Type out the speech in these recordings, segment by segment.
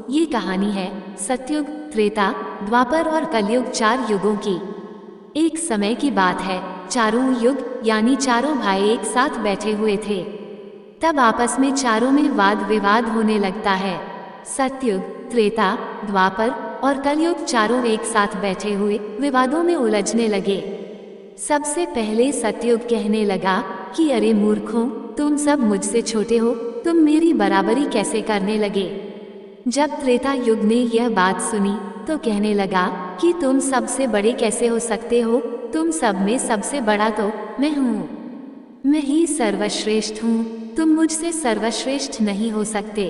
ये कहानी है सतयुग, त्रेता, द्वापर और कलयुग, 4 युगों की। एक समय की बात है, चारों युग यानी चारों भाई एक साथ बैठे हुए थे। तब आपस में चारों में वाद विवाद होने लगता है। सतयुग, त्रेता, द्वापर और कलयुग चारों एक साथ बैठे हुए विवादों में उलझने लगे। सबसे पहले सतयुग कहने लगा कि अरे मूर्खों, तुम सब मुझसे छोटे हो, तुम मेरी बराबरी कैसे करने लगे। जब त्रेता युग ने यह बात सुनी तो कहने लगा कि तुम सबसे बड़े कैसे हो सकते हो, तुम सब में सबसे बड़ा तो मैं हूँ, मैं ही सर्वश्रेष्ठ हूँ, तुम मुझसे सर्वश्रेष्ठ नहीं हो सकते।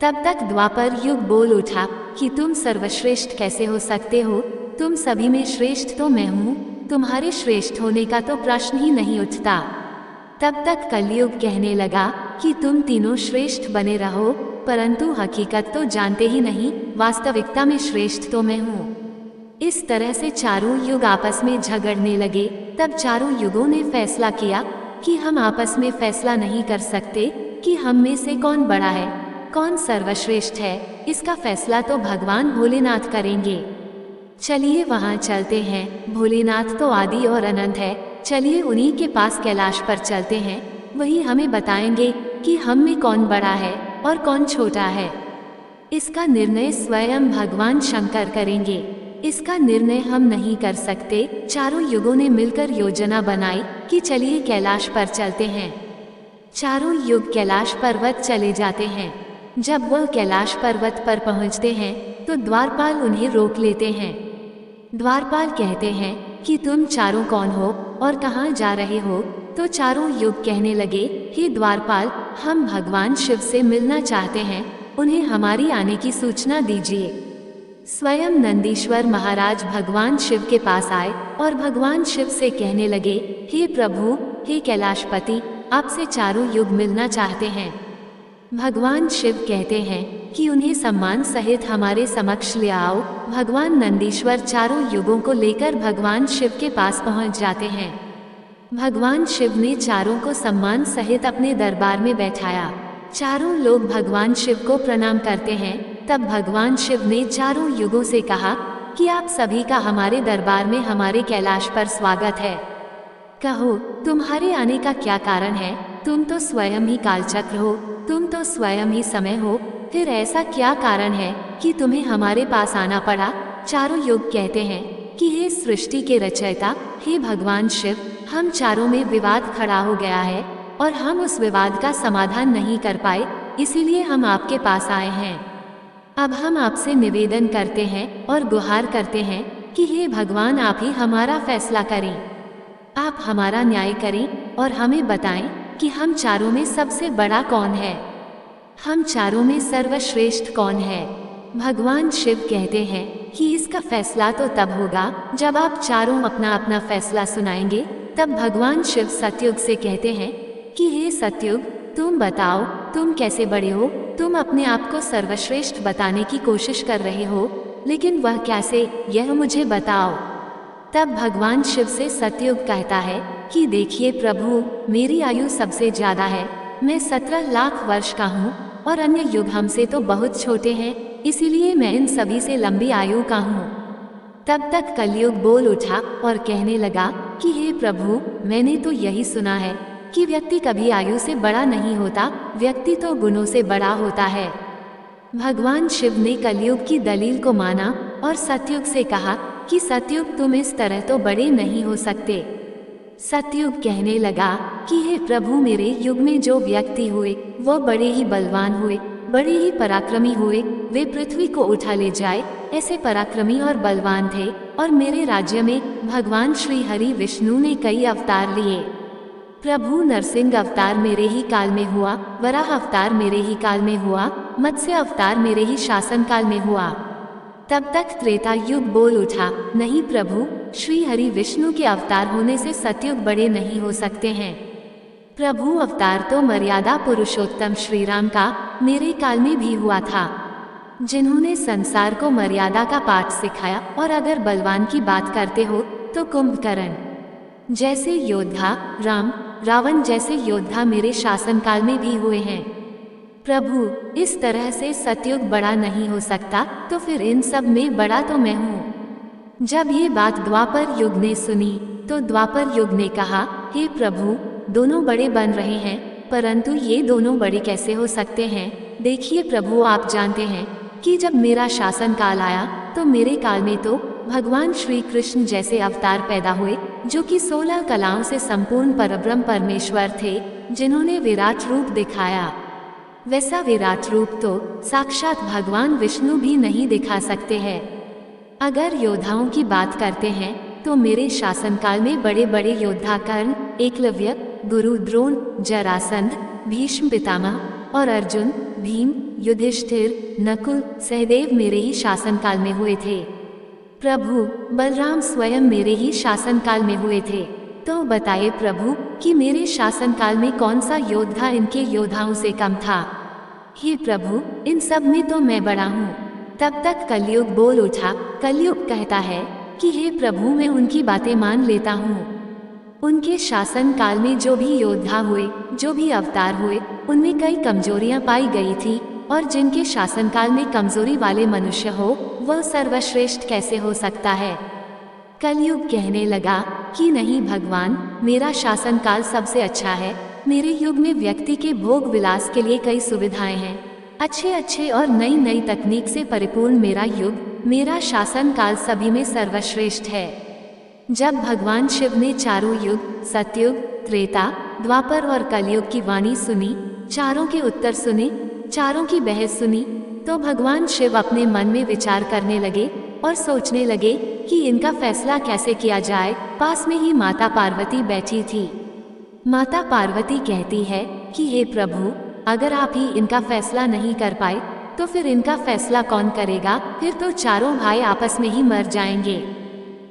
तब तक द्वापर युग बोल उठा कि तुम सर्वश्रेष्ठ कैसे हो सकते हो, तुम सभी में श्रेष्ठ तो मैं हूँ, तुम्हारे श्रेष्ठ होने का तो प्रश्न ही नहीं उठता। तब तक कलयुग कहने लगा कि तुम तीनों श्रेष्ठ बने रहो, परंतु हकीकत तो जानते ही नहीं, वास्तविकता में श्रेष्ठ तो मैं हूँ। इस तरह से चारों युग आपस में झगड़ने लगे। तब चारों युगों ने फैसला किया कि हम आपस में फैसला नहीं कर सकते कि हम में से कौन बड़ा है, कौन सर्वश्रेष्ठ है। इसका फैसला तो भगवान भोलेनाथ करेंगे। चलिए वहाँ चलते हैं, भोलेनाथ तो आदि और अनंत है। चलिए उन्हीं के पास कैलाश पर चलते हैं, वही हमें बताएंगे कि हम में कौन बड़ा है और कौन छोटा है। इसका निर्णय स्वयं भगवान शंकर करेंगे, इसका निर्णय हम नहीं कर सकते। चारों युगों ने मिलकर योजना बनाई कि चलिए कैलाश पर चलते हैं। चारों युग कैलाश पर्वत चले जाते हैं। जब वह कैलाश पर्वत पर पहुंचते हैं तो द्वारपाल उन्हें रोक लेते हैं। द्वारपाल कहते हैं कि तुम चारों कौन हो और कहाँ जा रहे हो। तो चारों युग कहने लगे, हे द्वारपाल, हम भगवान शिव से मिलना चाहते हैं, उन्हें हमारी आने की सूचना दीजिए। स्वयं नंदीश्वर महाराज भगवान शिव के पास आए और भगवान शिव से कहने लगे, हे प्रभु, हे कैलाशपति, आपसे चारों युग मिलना चाहते हैं। भगवान शिव कहते हैं कि उन्हें सम्मान सहित हमारे समक्ष ले आओ। भगवान नंदीश्वर चारों युगों को लेकर भगवान शिव के पास पहुंच जाते हैं। भगवान शिव ने चारों को सम्मान सहित अपने दरबार में बैठाया। चारों लोग भगवान शिव को प्रणाम करते हैं। तब भगवान शिव ने चारों युगों से कहा कि आप सभी का हमारे दरबार में हमारे कैलाश पर स्वागत है। कहो, तुम्हारे आने का क्या कारण है? तुम तो स्वयं ही कालचक्र हो, तुम तो स्वयं ही समय हो, फिर ऐसा क्या कारण है कि तुम्हें हमारे पास आना पड़ा? चारों युग कहते हैं कि हे सृष्टि के रचयिता, हे भगवान शिव, हम चारों में विवाद खड़ा हो गया है और हम उस विवाद का समाधान नहीं कर पाए, इसीलिए हम आपके पास आए हैं। अब हम आपसे निवेदन करते हैं और गुहार करते हैं कि हे भगवान, आप ही हमारा फैसला करें, आप हमारा न्याय करें और हमें बताएं कि हम चारों में सबसे बड़ा कौन है, हम चारों में सर्वश्रेष्ठ कौन है। भगवान शिव कहते हैं कि इसका फैसला तो तब होगा जब आप चारों अपना अपना फैसला सुनाएंगे। तब भगवान शिव सतयुग से कहते हैं कि हे सतयुग, तुम बताओ, तुम कैसे बड़े हो? तुम अपने आप को सर्वश्रेष्ठ बताने की कोशिश कर रहे हो, लेकिन वह कैसे, यह मुझे बताओ। तब भगवान शिव से सतयुग कहता है कि देखिए प्रभु, मेरी आयु सबसे ज्यादा है, मैं 17 लाख वर्ष का हूँ और अन्य युग हमसे तो बहुत छोटे हैं, इसीलिए मैं इन सभी से लंबी आयु का हूँ। तब तक कलयुग बोल उठा और कहने लगा कि हे प्रभु, मैंने तो यही सुना है कि व्यक्ति कभी आयु से बड़ा नहीं होता, व्यक्ति तो गुणों से बड़ा होता है। भगवान शिव ने कलयुग की दलील को माना और सतयुग से कहा कि सतयुग, तुम इस तरह तो बड़े नहीं हो सकते। सतयुग कहने लगा कि हे प्रभु, मेरे युग में जो व्यक्ति हुए वो बड़े ही बलवान हुए, बड़े ही पराक्रमी हुए, वे पृथ्वी को उठा ले जाए, ऐसे पराक्रमी और बलवान थे। और मेरे राज्य में भगवान श्री हरि विष्णु ने कई अवतार लिए। प्रभु नरसिंह अवतार मेरे ही काल में हुआ, वराह अवतार मेरे ही काल में हुआ, मत्स्य अवतार मेरे ही शासन काल में हुआ। तब तक त्रेता युग बोल उठा, नहीं प्रभु, श्री हरि विष्णु के अवतार होने से सतयुग बड़े नहीं हो सकते हैं। प्रभु अवतार तो मर्यादा पुरुषोत्तम श्री राम का मेरे काल में भी हुआ था, जिन्होंने संसार को मर्यादा का पाठ सिखाया। और अगर बलवान की बात करते हो तो कुंभकर्ण जैसे योद्धा, राम, रावण जैसे योद्धा मेरे शासनकाल में भी हुए हैं। प्रभु, इस तरह से सतयुग बड़ा नहीं हो सकता, तो फिर इन सब में बड़ा तो मैं हूँ। जब ये बात द्वापर युग ने सुनी तो द्वापर युग ने कहा, हे प्रभु, दोनों बड़े बन रहे हैं, परंतु ये दोनों बड़े कैसे हो सकते हैं? देखिए प्रभु, आप जानते हैं कि जब मेरा शासन काल आया तो मेरे काल में तो भगवान श्री कृष्ण जैसे अवतार पैदा हुए, जो कि 16 कलाओं से संपूर्ण परब्रह्म परमेश्वर थे, जिन्होंने विराट रूप दिखाया। वैसा विराट रूप तो साक्षात भगवान विष्णु भी नहीं दिखा सकते हैं। अगर योद्धाओं की बात करते हैं तो मेरे शासनकाल में बड़े बड़े योद्धा कर्ण, एकलव्य, गुरु द्रोण, जरासंध, भीष्म पितामह और अर्जुन, भीम, युधिष्ठिर, नकुल, सहदेव मेरे ही शासनकाल में हुए थे। प्रभु, बलराम स्वयं मेरे ही शासनकाल में हुए थे। तो बताइए प्रभु कि मेरे शासनकाल में कौन सा योद्धा इनके योद्धाओं से कम था? हे प्रभु, इन सब में तो मैं बड़ा हूँ। तब तक कलयुग बोल उठा। कलयुग कहता है कि हे प्रभु, मैं उनकी बातें मान लेता हूँ। उनके शासन काल में जो भी योद्धा हुए, जो भी अवतार हुए, उनमें कई कमजोरियां पाई गई थी, और जिनके शासनकाल में कमजोरी वाले मनुष्य हो, वह सर्वश्रेष्ठ कैसे हो सकता है? कलयुग कहने लगा कि नहीं भगवान, मेरा शासनकाल सबसे अच्छा है। मेरे युग में व्यक्ति के भोग विलास के लिए कई सुविधाएं हैं। अच्छे अच्छे और नई नई तकनीक से परिपूर्ण मेरा युग, मेरा शासनकाल सभी में सर्वश्रेष्ठ है। जब भगवान शिव ने चारों युग, सतयुग, त्रेता, द्वापर और कलयुग की वाणी सुनी, चारों के उत्तर सुने, चारों की बहस सुनी, तो भगवान शिव अपने मन में विचार करने लगे और सोचने लगे कि इनका फैसला कैसे किया जाए। पास में ही माता पार्वती बैठी थी। माता पार्वती कहती है कि हे प्रभु, अगर आप ही इनका फैसला नहीं कर पाए तो फिर इनका फैसला कौन करेगा? फिर तो चारों भाई आपस में ही मर जाएंगे।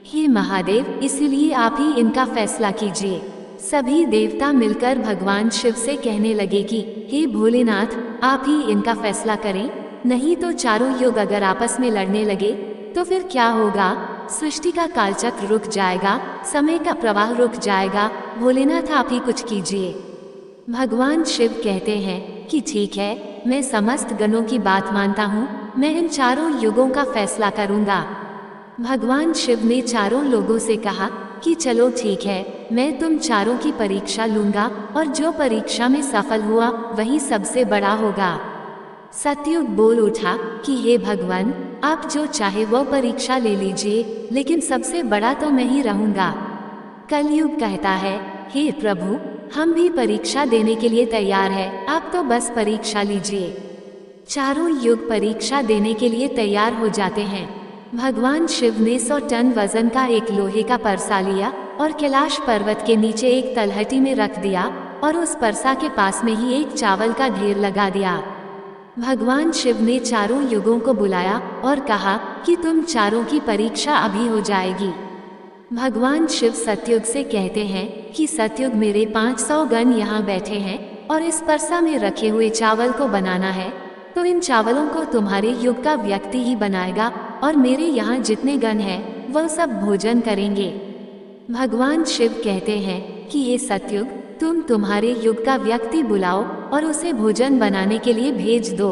हे महादेव, इसलिए आप ही इनका फैसला कीजिए। सभी देवता मिलकर भगवान शिव से कहने लगे कि हे भोलेनाथ, आप ही इनका फैसला करें, नहीं तो चारों युग अगर आपस में लड़ने लगे तो फिर क्या होगा? सृष्टि का कालचक्र रुक जाएगा, समय का प्रवाह रुक जाएगा। भोलेनाथ, आप ही कुछ कीजिए। भगवान शिव कहते हैं कि ठीक है, मैं समस्त गणों की बात मानता हूँ, मैं इन चारों युगों का फैसला करूँगा। भगवान शिव ने चारों लोगों से कहा कि चलो ठीक है, मैं तुम चारों की परीक्षा लूंगा, और जो परीक्षा में सफल हुआ वही सबसे बड़ा होगा। सतयुग बोल उठा कि हे भगवान, आप जो चाहे वो परीक्षा ले लीजिए, लेकिन सबसे बड़ा तो मैं ही रहूंगा। कलयुग कहता है, हे प्रभु, हम भी परीक्षा देने के लिए तैयार है, आप तो बस परीक्षा लीजिए। चारों युग परीक्षा देने के लिए तैयार हो जाते हैं। भगवान शिव ने 100 टन वजन का एक लोहे का परसा लिया और कैलाश पर्वत के नीचे एक तलहटी में रख दिया, और उस परसा के पास में ही एक चावल का ढेर लगा दिया। भगवान शिव ने चारों युगों को बुलाया और कहा कि तुम चारों की परीक्षा अभी हो जाएगी। भगवान शिव सतयुग से कहते हैं कि सतयुग, मेरे 500 गण यहाँ बैठे हैं और इस परसा में रखे हुए चावल को बनाना है, तो इन चावलों को तुम्हारे युग का व्यक्ति ही बनाएगा, और मेरे यहाँ जितने गण हैं वह सब भोजन करेंगे। भगवान शिव कहते हैं कि ये सतयुग, तुम तुम्हारे युग का व्यक्ति बुलाओ और उसे भोजन बनाने के लिए भेज दो।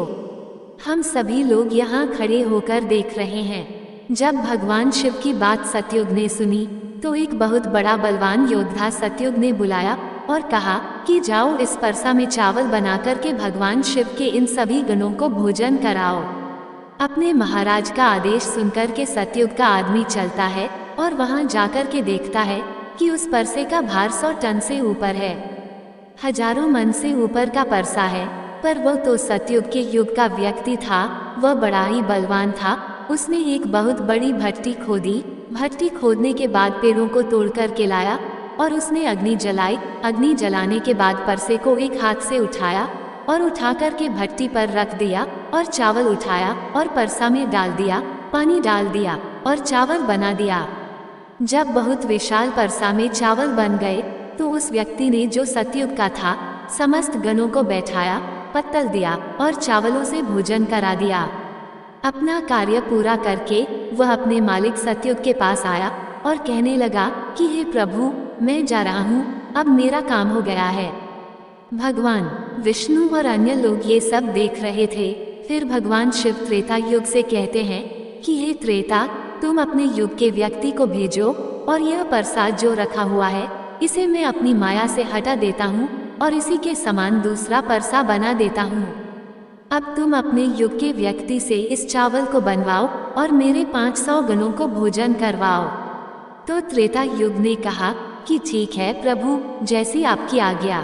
हम सभी लोग यहाँ खड़े होकर देख रहे हैं। जब भगवान शिव की बात सतयुग ने सुनी तो एक बहुत बड़ा बलवान योद्धा सतयुग ने बुलाया और कहा कि जाओ, इस परसा में चावल बनाकर के भगवान शिव के इन सभी गणों को भोजन कराओ। अपने महाराज का आदेश सुनकर के सतयुग का आदमी चलता है और वहां जाकर के देखता है कि उस परसे का भार 100 टन से ऊपर है। हजारों मन से ऊपर का परसा है, पर वह तो सतयुग के युग का व्यक्ति था। वह बड़ा ही बलवान था। उसने एक बहुत बड़ी भट्टी खोदी। भट्टी खोदने के बाद पेड़ों को तोड़ कर के लाया और उसने अग्नि जलाई। अग्नि जलाने के बाद परसे को एक हाथ से उठाया और उठा कर के भट्टी पर रख दिया, और चावल उठाया और परसा में डाल दिया, पानी डाल दिया और चावल बना दिया। जब बहुत विशाल परसा में चावल बन गए तो उस व्यक्ति ने, जो सतयुग का था, समस्त गणों को बैठाया, पत्तल दिया और चावलों से भोजन करा दिया। अपना कार्य पूरा करके वह अपने मालिक सतयुग के पास आया और कहने लगा कि हे प्रभु, मैं जा रहा हूँ, अब मेरा काम हो गया है। भगवान, विष्णु और अन्य लोग ये सब देख रहे थे। फिर भगवान शिव त्रेता युग से कहते हैं कि हे त्रेता, तुम अपने युग के व्यक्ति को भेजो और यह प्रसाद जो रखा हुआ है इसे मैं अपनी माया से हटा देता हूँ और इसी के समान दूसरा परसा बना देता हूँ। अब तुम अपने युग के व्यक्ति से इस चावल को बनवाओ और मेरे 500 गणों को भोजन करवाओ। तो त्रेता युग ने कहा कि ठीक है प्रभु, जैसी आपकी आज्ञा।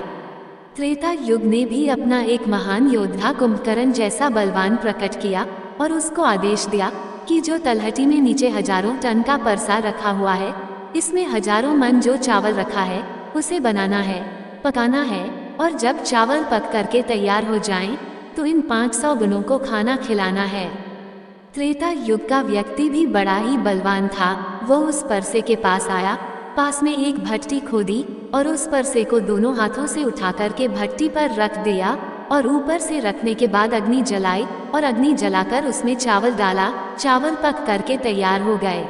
त्रेता युग ने भी अपना एक महान योद्धा कुंभकर्ण जैसा बलवान प्रकट किया और उसको आदेश दिया कि जो तलहटी में नीचे हजारों टन का परसा रखा हुआ है, इसमें हजारों मन जो चावल रखा है उसे बनाना है, पकाना है, और जब चावल पक करके तैयार हो जाएं, तो इन 500 गणों को खाना खिलाना है। त्रेता युग का व्यक्ति भी बड़ा ही बलवान था। वो उस परसे के पास आया, पास में एक भट्टी खोदी और उस परसे को दोनों हाथों से उठा करके भट्टी पर रख दिया और ऊपर से रखने के बाद अग्नि जलाई और अग्नि जलाकर उसमें चावल डाला। चावल पक करके तैयार हो गए।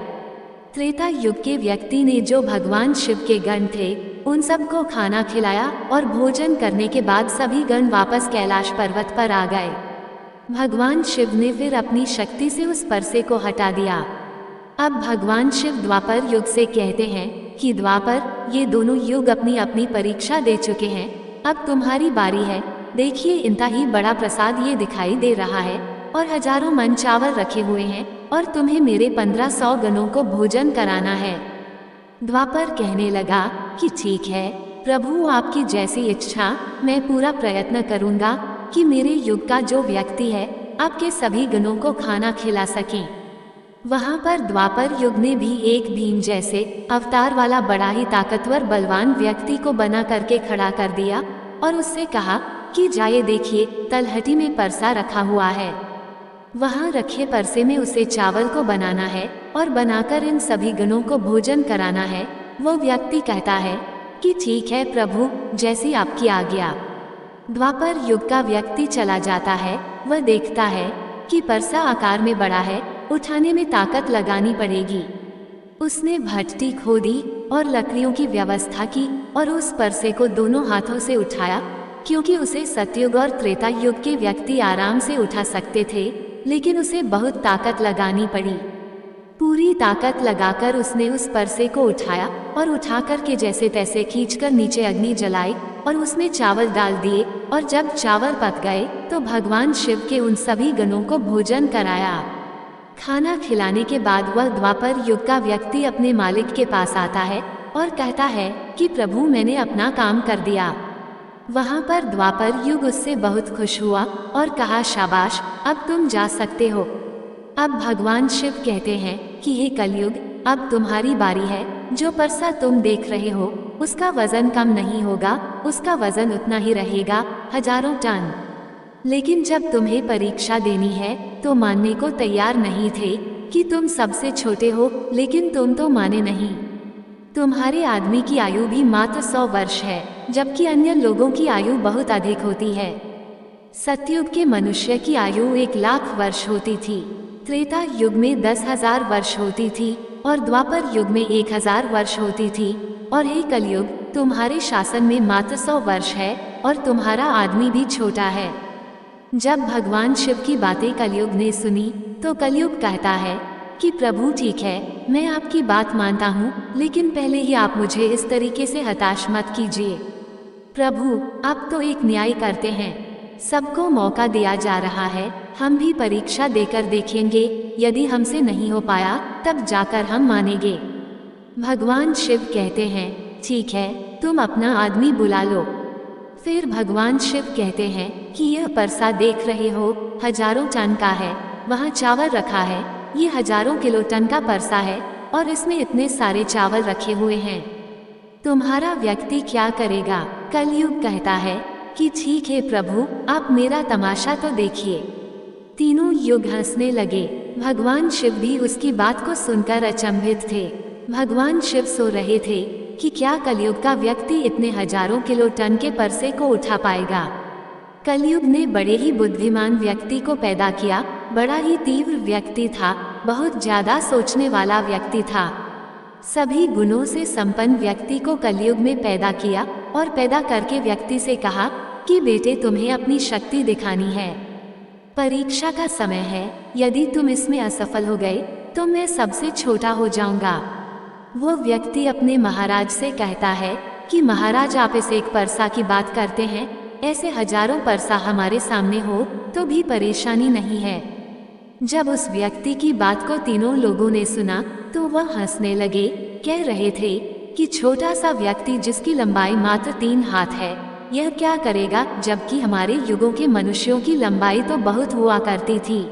त्रेता युग के व्यक्ति ने जो भगवान शिव के गण थे उन सबको खाना खिलाया और भोजन करने के बाद सभी गण वापस कैलाश पर्वत पर आ गए। भगवान शिव ने फिर अपनी शक्ति से उस परसे को हटा दिया। अब भगवान शिव द्वापर युग से कहते हैं कि द्वापर, ये दोनों युग अपनी अपनी परीक्षा दे चुके हैं, अब तुम्हारी बारी है। देखिए, इतना ही बड़ा प्रसाद ये दिखाई दे रहा है और हजारों मन चावल रखे हुए हैं और तुम्हें मेरे 1500 गणों को भोजन कराना है। द्वापर कहने लगा कि ठीक है प्रभु, आपकी जैसी इच्छा, मैं पूरा प्रयत्न करूंगा कि मेरे युग का जो व्यक्ति है आपके सभी गणों को खाना खिला सकें। वहां पर द्वापर युग ने भी एक भीम जैसे अवतार वाला बड़ा ही ताकतवर बलवान व्यक्ति को बना करके खड़ा कर दिया और उससे कहा कि जाइए देखिए, तलहटी में परसा रखा हुआ है, वहां रखे परसे में उसे चावल को बनाना है और बनाकर इन सभी गणों को भोजन कराना है। वो व्यक्ति कहता है कि ठीक है प्रभु, जैसी आपकी आज्ञा। द्वापर युग का व्यक्ति चला जाता है। वह देखता है कि परसा आकार में बड़ा है, उठाने में ताकत लगानी पड़ेगी। उसने भट्टी खोदी और लकड़ियों की व्यवस्था की और उस परसे को दोनों हाथों से उठाया, क्योंकि उसे सतयुग और त्रेता युग के व्यक्ति आराम से उठा सकते थे, लेकिन उसे बहुत ताकत लगानी पड़ी। पूरी ताकत लगाकर उसने उस परसे को उठाया और उठाकर के जैसे तैसे खींचकर नीचे अग्नि जलाई और उसमें चावल डाल दिए और जब चावल पक गए तो भगवान शिव के उन सभी गणों को भोजन कराया। खाना खिलाने के बाद वह द्वापर युग का व्यक्ति अपने मालिक के पास आता है और कहता है कि प्रभु, मैंने अपना काम कर दिया। वहां पर द्वापर युग उससे बहुत खुश हुआ और कहा, शाबाश, अब तुम जा सकते हो। अब भगवान शिव कहते हैं कि हे कलयुग, अब तुम्हारी बारी है। जो परसा तुम देख रहे हो उसका वजन कम नहीं होगा, उसका वजन उतना ही रहेगा, हजारों टन। लेकिन जब तुम्हें परीक्षा देनी है तो मानने को तैयार नहीं थे कि तुम सबसे छोटे हो, लेकिन तुम तो माने नहीं। तुम्हारे आदमी की आयु भी मात्र 100 वर्ष है, जबकि अन्य लोगों की आयु बहुत अधिक होती है। सतयुग के मनुष्य की आयु 1,00,000 वर्ष होती थी, त्रेता युग में 10,000 वर्ष होती थी और द्वापर युग में 1,000 वर्ष होती थी। और हे कलयुग, तुम्हारे शासन में मात्र 100 वर्ष है और तुम्हारा आदमी भी छोटा है। जब भगवान शिव की बातें कलयुग ने सुनी तो कलयुग कहता है कि प्रभु ठीक है, मैं आपकी बात मानता हूँ, लेकिन पहले ही आप मुझे इस तरीके से हताश मत कीजिए। प्रभु, आप तो एक न्याय करते हैं, सबको मौका दिया जा रहा है, हम भी परीक्षा देकर देखेंगे, यदि हमसे नहीं हो पाया तब जाकर हम मानेंगे। भगवान शिव कहते हैं ठीक है, तुम अपना आदमी बुला लो। फिर भगवान शिव कहते हैं कि यह परसा देख रहे हो, हजारों टन का है, वहाँ चावल रखा है, ये हजारों किलो टन का परसा है और इसमें इतने सारे चावल रखे हुए हैं, तुम्हारा व्यक्ति क्या करेगा? कलयुग कहता है कि ठीक है प्रभु, आप मेरा तमाशा तो देखिए। तीनों युग हंसने लगे। भगवान शिव भी उसकी बात को सुनकर अचंभित थे। भगवान शिव सो रहे थे कि क्या कलयुग का व्यक्ति इतने हजारों किलो टन के परसे को उठा पाएगा। कलयुग ने बड़े ही बुद्धिमान व्यक्ति को पैदा किया, बड़ा ही तीव्र व्यक्ति था, बहुत ज्यादा सोचने वाला व्यक्ति था। सभी गुणों से संपन्न व्यक्ति को कलयुग में पैदा किया और पैदा करके व्यक्ति से कहा कि बेटे तुम्हें अपनी शक्ति दिखानी है, परीक्षा का समय है, यदि तुम इसमें असफल हो गए तो मैं सबसे छोटा हो जाऊंगा। वो व्यक्ति अपने महाराज से कहता है कि महाराज आप इस एक परसा की बात करते हैं, ऐसे हजारों परसा हमारे सामने हो तो भी परेशानी नहीं है। जब उस व्यक्ति की बात को तीनों लोगों ने सुना तो वह हंसने लगे, कह रहे थे कि छोटा सा व्यक्ति जिसकी लंबाई मात्र 3 हाथ है, यह क्या करेगा, जबकि हमारे युगों के मनुष्यों की लंबाई तो बहुत हुआ करती थी।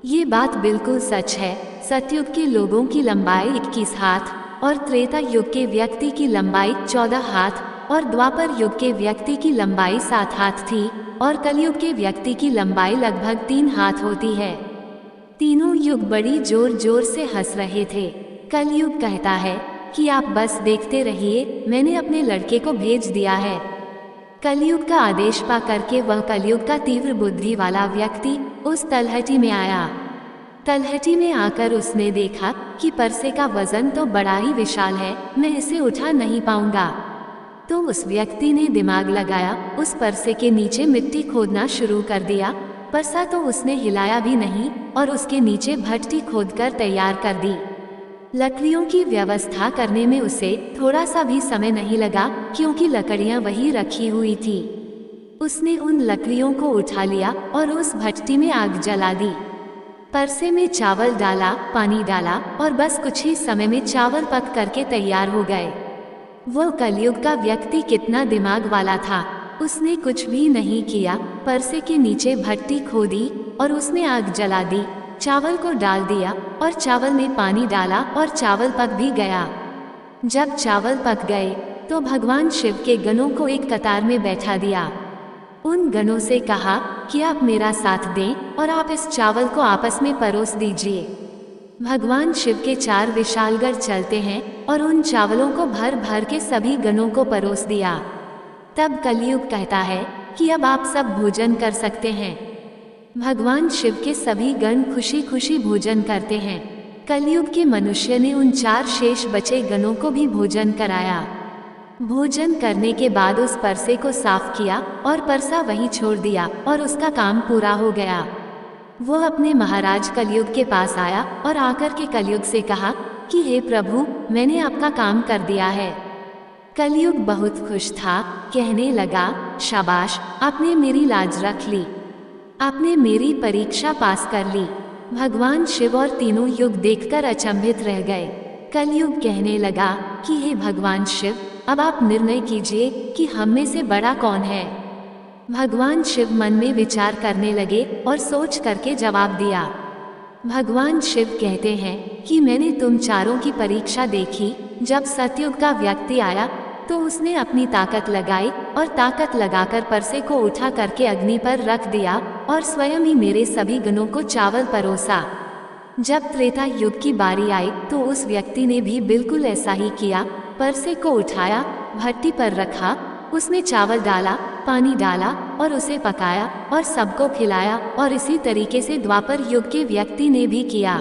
ये बात बिल्कुल सच है। सतयुग के लोगों की लंबाई 21 हाथ और त्रेता युग के व्यक्ति की लंबाई 14 हाथ और द्वापर युग के व्यक्ति की लंबाई 7 हाथ थी और कलयुग के व्यक्ति की लंबाई लगभग 3 हाथ होती है। तीनों युग बड़ी जोर जोर से हंस रहे थे। कलयुग कहता है कि आप बस देखते रहिए, मैंने अपने लड़के को भेज दिया है। कलयुग का आदेश पा करके वह कलयुग का तीव्र बुद्धि वाला व्यक्ति उस तलहटी में आया। तलहटी में आकर उसने देखा कि परसे का वजन तो बड़ा ही विशाल है, मैं इसे उठा नहीं पाऊंगा। तो उस व्यक्ति ने दिमाग लगाया, उस परसे के नीचे मिट्टी खोदना शुरू कर दिया। परसा तो उसने हिलाया भी नहीं और उसके नीचे भट्टी खोदकर तैयार कर दी। लकड़ियों की व्यवस्था करने में उसे थोड़ा सा भी समय नहीं लगा, क्योंकि लकड़ियां वहीं रखी हुई थी। उसने उन लकड़ियों को उठा लिया और उस भट्टी में आग जला दी। परसे में चावल डाला, पानी डाला और बस कुछ ही समय में चावल पक करके तैयार हो गए। वह कलयुग का व्यक्ति कितना दिमाग वाला था, उसने कुछ भी नहीं किया, परसे के नीचे भट्टी खोदी और उसमें आग जला दी, चावल को डाल दिया और चावल में पानी डाला और चावल पक भी गया। जब चावल पक गए तो भगवान शिव के गणों को एक कतार में बैठा दिया। उन गणों से कहा कि आप मेरा साथ दें और आप इस चावल को आपस में परोस दीजिए। भगवान शिव के 4 विशाल गढ़ चलते हैं और उन चावलों को भर भर के सभी गणों को परोस दिया। तब कलयुग कहता है कि अब आप सब भोजन कर सकते हैं। भगवान शिव के सभी गण खुशी खुशी भोजन करते हैं। कलयुग के मनुष्य ने उन 4 शेष बचे गणों को भी भोजन कराया। भोजन करने के बाद उस परसे को साफ किया और परसा वहीं छोड़ दिया और उसका काम पूरा हो गया। वो अपने महाराज कलयुग के पास आया और आकर के कलयुग से कहा कि हे प्रभु, मैंने आपका काम कर दिया है। कलयुग बहुत खुश था, कहने लगा, शाबाश, आपने मेरी लाज रख ली, आपने मेरी परीक्षा पास कर ली। भगवान शिव और तीनों युग देखकर अचंभित रह गए। कलयुग कहने लगा कि हे भगवान शिव, अब आप निर्णय कीजिए कि हम में से बड़ा कौन है। भगवान शिव मन में विचार करने लगे और सोच करके जवाब दिया। भगवान शिव कहते हैं कि मैंने तुम चारों की परीक्षा देखी। जब सतयुग का व्यक्ति आया तो उसने अपनी ताकत लगाई और ताकत लगाकर परसे को उठा करके अग्नि पर रख दिया और स्वयं ही मेरे सभी गणों को चावल परोसा। जब त्रेता युग की बारी आई तो उस व्यक्ति ने भी बिल्कुल ऐसा ही किया। परसे को उठाया, भट्टी पर रखा, उसमें चावल डाला, पानी डाला और उसे पकाया और सबको खिलाया। और इसी तरीके से द्वापर युग के व्यक्ति ने भी किया।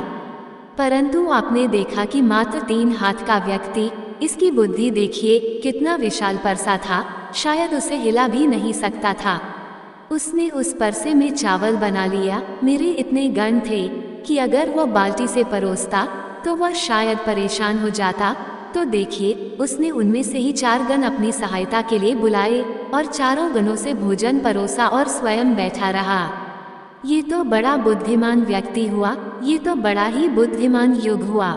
परंतु आपने देखा कि मात्र 3 हाथ का व्यक्ति, इसकी बुद्धि देखिए, कितना विशाल परसा था, शायद उसे हिला भी नहीं सकता था। उसने उस परसे में चावल बना लिया। मेरे इतने गण थे कि अगर वो बाल्टी से परोसता तो वह शायद परेशान हो जाता। तो देखिए, उसने उनमें से ही 4 गण अपनी सहायता के लिए बुलाए और चारों गणों से भोजन परोसा और स्वयं बैठा रहा। ये तो बड़ा बुद्धिमान व्यक्ति हुआ, ये तो बड़ा ही बुद्धिमान युग हुआ।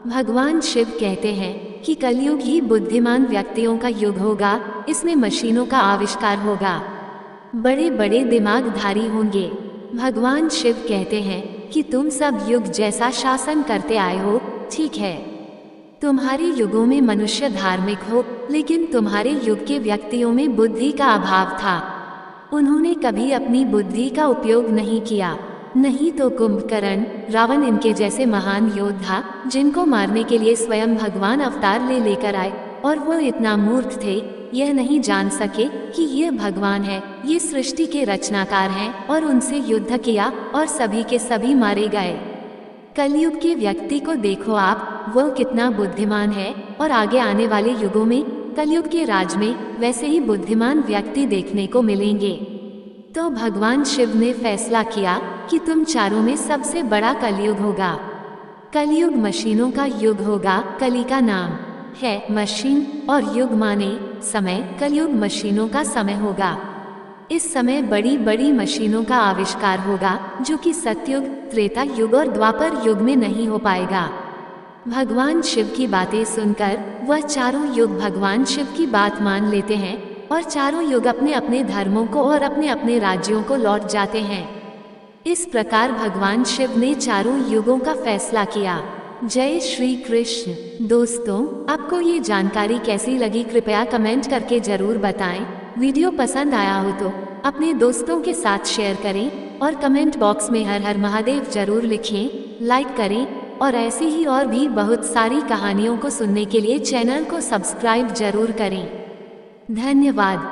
भगवान शिव कहते हैं कि कलयुग ही बुद्धिमान व्यक्तियों का युग होगा। इसमें मशीनों का आविष्कार होगा, बड़े बड़े दिमागधारी होंगे। भगवान शिव कहते हैं कि तुम सब युग जैसा शासन करते आए हो, ठीक है, तुम्हारे युगों में मनुष्य धार्मिक हो, लेकिन तुम्हारे युग के व्यक्तियों में बुद्धि का अभाव था। उन्होंने कभी अपनी बुद्धि का उपयोग नहीं किया। नहीं तो कुंभकर्ण, रावण इनके जैसे महान योद्धा, जिनको मारने के लिए स्वयं भगवान अवतार लेकर आए, और वो इतना मूर्ख थे, यह नहीं जान सके कि ये भगवान है, ये सृष्टि के रचनाकार हैं, और उनसे युद्ध किया और सभी के सभी मारे गए। कलयुग के व्यक्ति को देखो आप, वो कितना बुद्धिमान है। और आगे आने वाले युगों में कलयुग के राज में वैसे ही बुद्धिमान व्यक्ति देखने को मिलेंगे। तो भगवान शिव ने फैसला किया कि तुम चारों में सबसे बड़ा कलयुग होगा। कलयुग मशीनों का युग होगा। कली का नाम है मशीन और युग माने समय। कलयुग मशीनों का समय होगा। इस समय बड़ी बड़ी मशीनों का आविष्कार होगा जो कि सतयुग, त्रेता युग और द्वापर युग में नहीं हो पाएगा। भगवान शिव की बातें सुनकर वह चारों युग भगवान शिव की बात मान लेते हैं और चारों युग अपने अपने धर्मों को और अपने अपने राज्यों को लौट जाते हैं। इस प्रकार भगवान शिव ने चारों युगों का फैसला किया। जय श्री कृष्ण। दोस्तों, आपको ये जानकारी कैसी लगी कृपया कमेंट करके जरूर बताएं। वीडियो पसंद आया हो तो अपने दोस्तों के साथ शेयर करें और कमेंट बॉक्स में हर हर महादेव जरूर लिखें। लाइक करें और ऐसी ही और भी बहुत सारी कहानियों को सुनने के लिए चैनल को सब्सक्राइब जरूर करें। धन्यवाद।